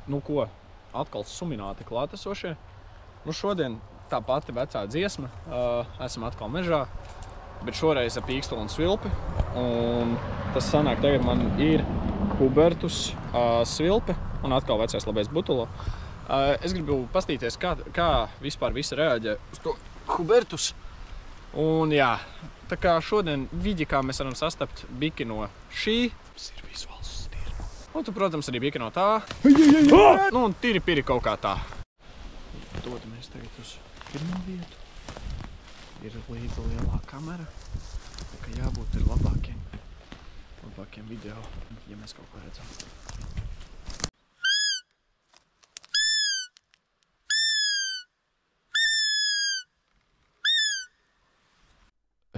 Nu ko, atkal sumināti klātesošie. Nu šodien tā pati vecā dziesma. Esam atkal mežā, bet šoreiz ar pīkstuli un svilpi. Un tas sanāk, tagad man ir Hubertus svilpe un atkal vecais labais butulo. Es gribu pastīties, kā vispār visi reaģē uz to Hubertus. Un jā, tā kā šodien vidi, kā mēs varam sastapt biki no šī. Tas ir vizuāls stirnu. Un tu, protams, arī biki no tā. Nu un tiri kaut kā tā. Dodamies tagad uz pirmo vietu. Ir līdzi lielā kamera. Tā kā jābūt ir labākiem video, ja mēs kaut ko redzam.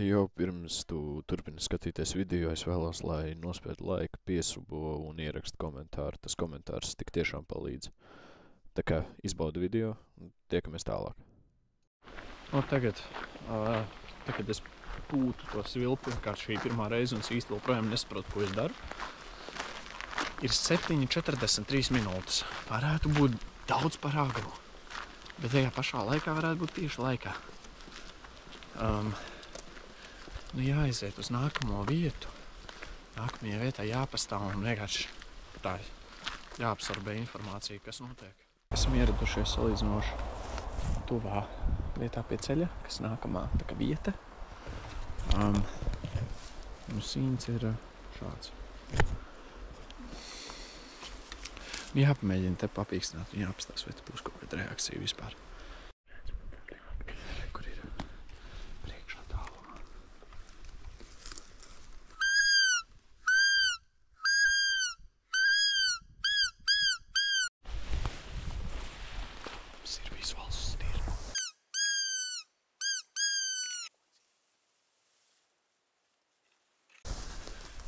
Jo pirms tu turpini skatīties video, es vēlos, lai nospiedu laiku, piesubo un ierakstu komentāru. Tas komentārs tik tiešām palīdz. Tā kā izbaudu video un tiekamies tālāk. Un tagad, kad es pūtu to svilpi, kā šī pirmā reize, un es īsti joprojām nesaprotu, ko es daru. Ir 7:43 minūtes. Varētu būt daudz par agru, bet tajā pašā laikā varētu būt tieši laikā. Nu jāaiziet uz nākamo vietu. Nākamajā vietā jāpastāv un vienkārši tā jāabsorbē informācija, kas notiek. Esam ieradušies salīdzinoši tuvā vietā pie ceļa, kas nākamā tā kā vieta. Nu sīns ir šāds. Jāpamēģina te papīkstināt un jāpastās, vai te būs kaut kāda reakcija vispār. Kur ir priekšā tālumā. Tas ir vizuāls stirnu.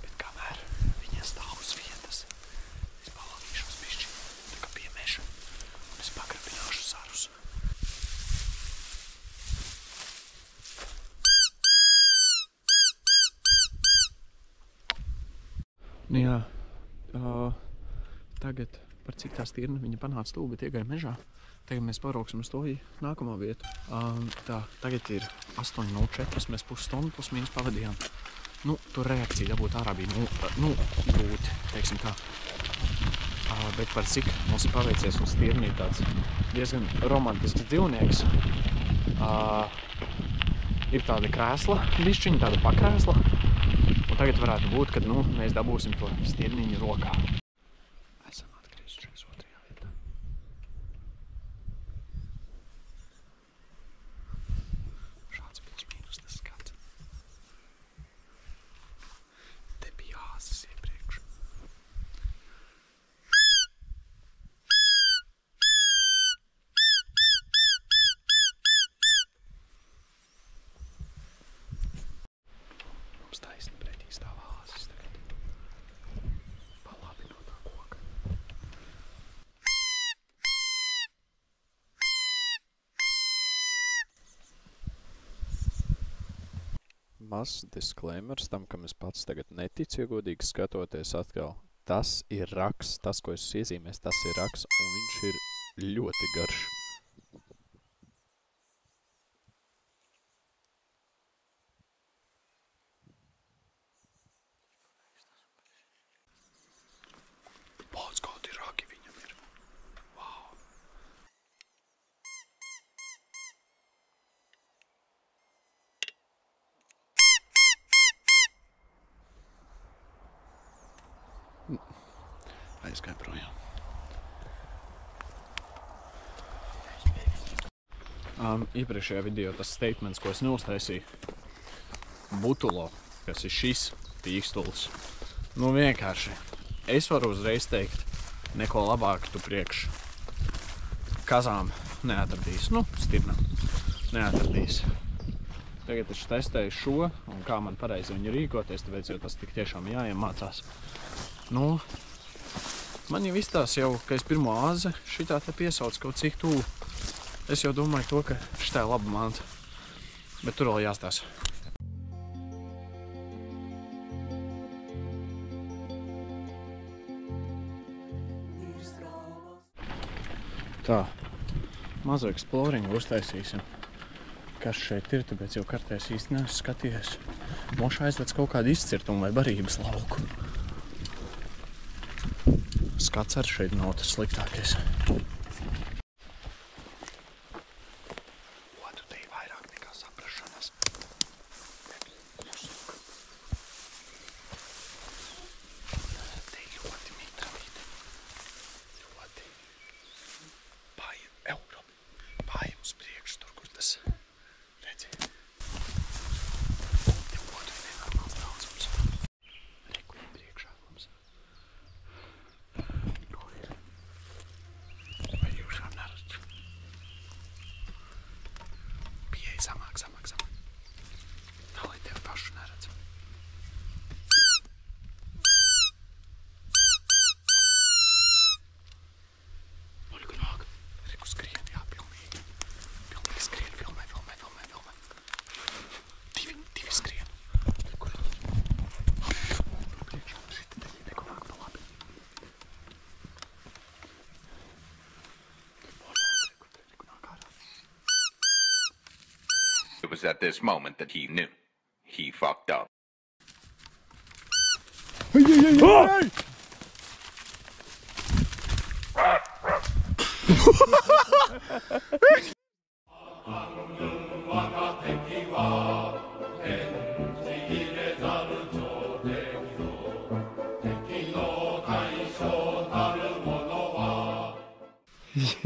Bet kamēr viņa stāv uz vietas, es palavīšos bišķi tā kā pie meža un es pagrabināšu zarus. Nu jā, tagad par cik tā stirna viņa panāca tūl, bet iegāja mežā. Tagad mēs parauksim uz to nākamo vietu. Tā, tagad ir 8:04, mēs pusstundu plus mīnus pavadījām. Nu, tur reakcija dabūt ārā bija, grūti, teiksim tā. Bet par cik mums ir paveicies uz stirni ir tāds diezgan romantisks dzīvnieks. Ir tāda krēsla, bišķiņa, tāda pakrēsla. Un tagad varētu būt, kad mēs dabūsim to stirniņu rokā. Esam atgriezušies otrajā vietā. Šāds plus mīnus tas skats. Te bija āzis iepriekš. Mums taisni pretī stāv āzis tagad. Pa labi no tā koka. Mazs disclaimers tam, kam es pats tagad neticu, ja godīgi skatoties atkal. Tas ir raksts, tas, ko es iezīmēs, tas ir raksts, un viņš ir ļoti garš. Pats kādi ragi viņam ir. Wow. Aizgāja projām. Iepriekšējā video tas statements, ko es neuztaisīju. Butulo, kas ir šis pīkstulis. Nu vienkārši. Es varu uzreiz teikt, neko labāk tu priekš kazām neatradīs. Nu, stirnam neatradīs. Tagad es testēju šo un kā man pareizi viņu rīkoties, tāpēc jau tas tik tiešām jāiemācās. Nu, man jau izstās jau, ka es pirmo āzi šitā te piesauc kaut cik tūlu. Es jau domāju to, ka šitā ir laba manta, bet tur vēl jāstās. Tā, mazu eksploringu uztaisīsim. Kas šeit ir, tāpēc jau kartēs īsti neesmu skatījies. Moša aizvec kaut kādu izcirtumu vai barības lauku. Skats arī šeit nav tas sliktākais. It was at this moment that he knew. He fucked up.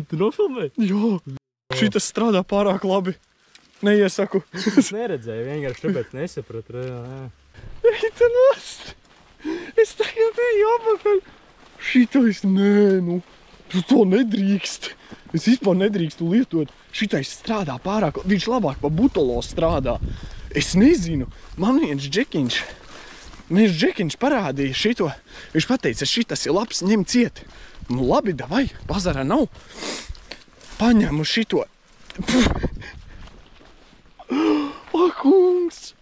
Tu nofilmēji? Jā, šitas strādā pārāk labi. Neiesaku. Es neredzēju, vienkārši tāpēc nesapratu. Eita nost! Es tagad eju apakaļ. Šitais, nē, nu, tu to nedrīkst. Es vispār nedrīkstu lietot. Šitais strādā pārāk, viņš labāk pa butolo strādā. Es nezinu, man viens džekiņš parādīja šito. Viņš pateica, šitas ir labs, ņem ciet. Nu labi, davai, bazara nav. Paņemu šito. Ak, kungs!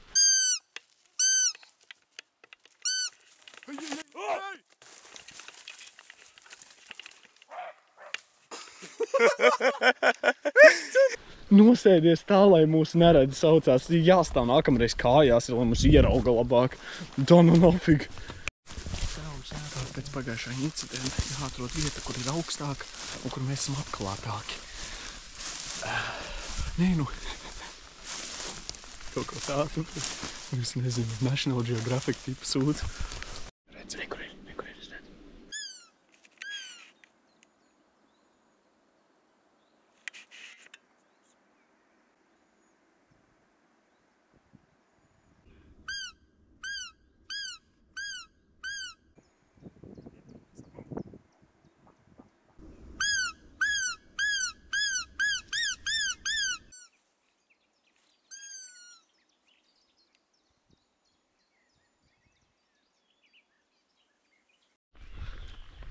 Nosēdies tā, lai mūs neredz, saucās. Jāstāv nākamreiz kājās, lai mūs ierauga labāk. Tā nu nafig. Pēc pagājušā incidenta jāatrod vieta, kur ir augstāk un kur mēs esam apklātāki. Nē, nu. Kaut ko tādu. Es nezinu, National Geographic tipu sūdz. Redz, nekur ir, es redzu.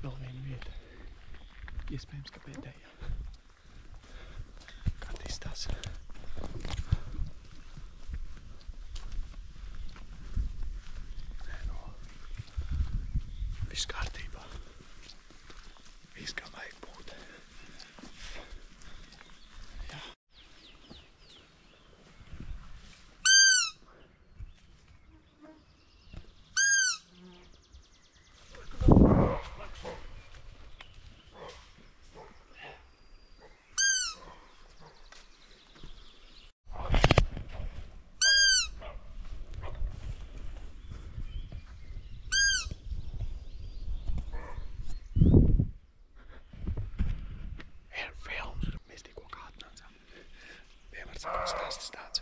Vēl viena vieta. Iespējams, ka pēdējā. Kā attīstās. Nē, no. Viss kārtībā. Viss kā vajag būt. Jā. Stāstis tāds.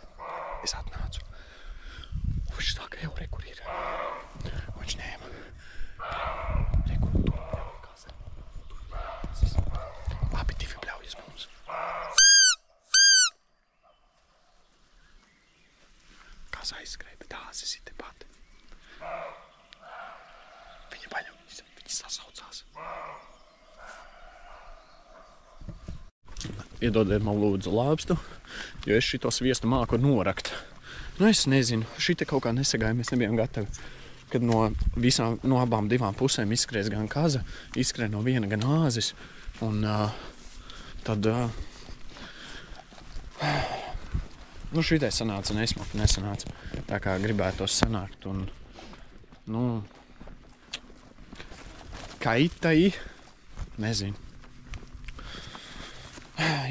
Es atnācu. Viņš saka, jau re, kur ir. Viņš ņēma. Re, kur tur bļaujās. Abi divi bļaujas mums. Kas aizskrēja, bet āzis ir tepat. Viņa paņem, viņi sasaucās. Iedodiet man lūdzu lāpstu, jo es šito sviestu māku norakt. Nu, es nezinu, šita kaut kā nesagāja, mēs nebijām gatavi. Kad no abām divām pusēm izskries gan kaza, izskrēja no viena gan āzis. Un Tad, nu šitais sanāca nesmuki, nesanāca tā kā gribētos sanākt un, nu, kaitai, nezinu.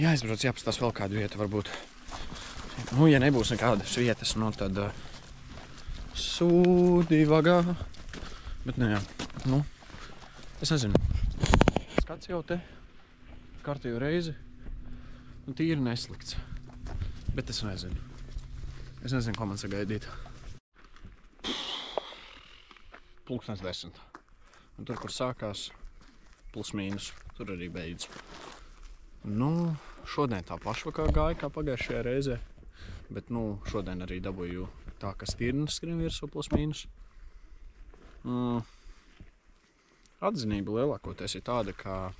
Jāizbrauc, jāpastās vēl kādu vietu, varbūt. Nu, ja nebūs nekādas vietas, nu, tad Sūdivagā. Bet, nu, jā, nu, es nezinu. Skats jau te, kārtējo reizi, nu, tīri neslikts. Bet es nezinu. Es nezinu, ko man sagaidīt. 10:10. Un tur, kur sākās, plus mīnus, tur arī beidz. Nu, šodien tā pašvakar gāja, kā pagājušajā reizē. Bet, nu, šodien arī dabūju tā, ka stirnas skrien virsū plus mīnus. Atzinība lielākoties ir tāda, ka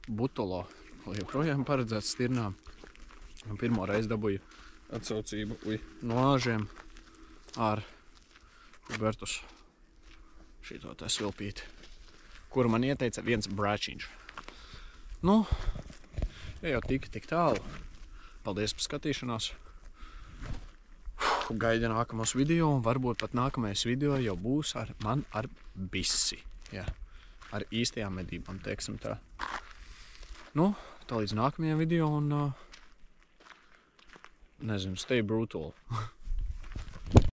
Butolo joprojām paredzēts stirnām. Pirmo reizi dabūju atsaucību no āžiem ar Hubertus šito tā svilpīti, kuru man ieteica viens brāčiņš. Nu, ja jau tika tik tālu, paldies par skatīšanos. Gaida nākamos video, un varbūt pat nākamais video jau būs ar bisi. Jā, ar īstajām medībām, teiksim tā. Nu, tā līdz nākamajam video, un nezinu, stay brutal.